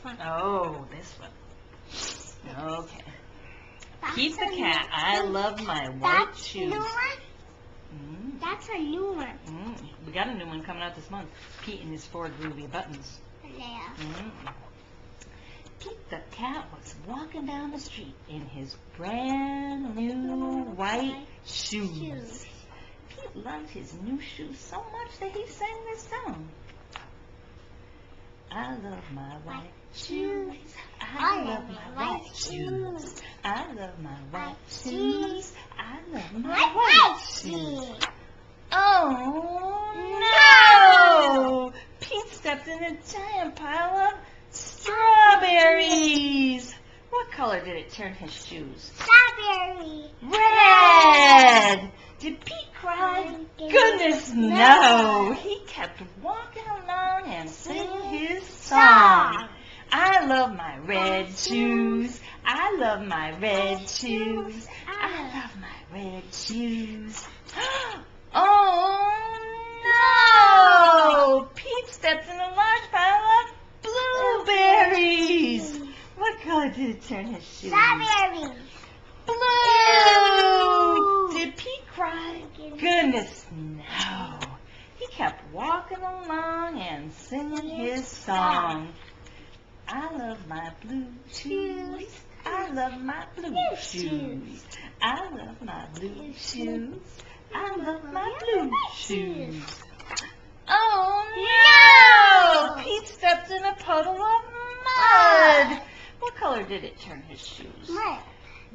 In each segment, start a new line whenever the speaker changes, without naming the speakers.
one.
Oh, this one. Okay.
That's
Pete the
a
cat. I love my white
That's a
shoes.
new one?
Mm.
That's a new one.
We got a new one coming out this month. Pete and his 4 groovy buttons.
Yeah.
Pete the cat was walking down the street in his brand new white shoes. Pete loved his new shoes so much that he sang this song. I love my white shoes. I love my white shoes. I love my white shoes. I love my white shoes. Oh no! Pete stepped in a giant pile of strawberries. What color did it turn his shoes?
Strawberry.
Red. Did Pete cry? Goodness no. He kept walking along and singing his song. I love my red shoes. I love my red shoes. I love my red shoes. Oh no! Pete stepped in a large pile of blueberries. What color did it turn his shoes?
Strawberry.
Blue! Did Pete cry? Goodness no. He kept walking along and singing his song. I love my blue shoes. I love my blue shoes. I love my blue shoes. I love my blue shoes. Oh no! Pete stepped in a puddle of mud. What color did it turn his shoes?
Mud.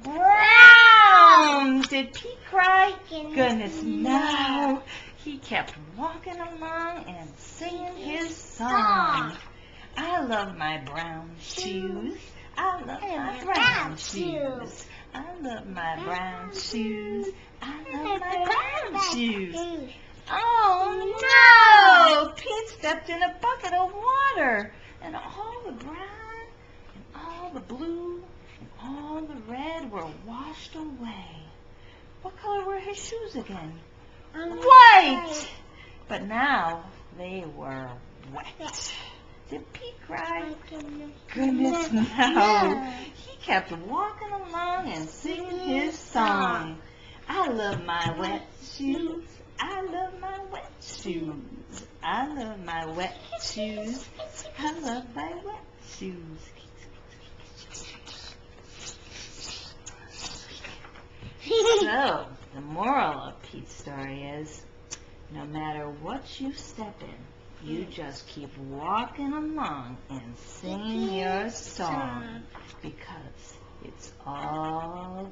Brown! Did Pete cry? Goodness no. He kept walking along and singing his song. I love my brown shoes. I love my brown shoes. I love my brown shoes. I love my brown shoes. Oh no! Pete stepped in a bucket of water, and all the brown and all the blue and all the red were washed away. What color were his shoes again? White! But now they were wet. Did Pete cry? Goodness no. He kept walking along and singing his song. I love my wet shoes. I love my wet shoes. I love my wet shoes. I love my wet shoes. So, the moral of Pete's story is, no matter what you step in, you just keep walking along and singing your song, because it's all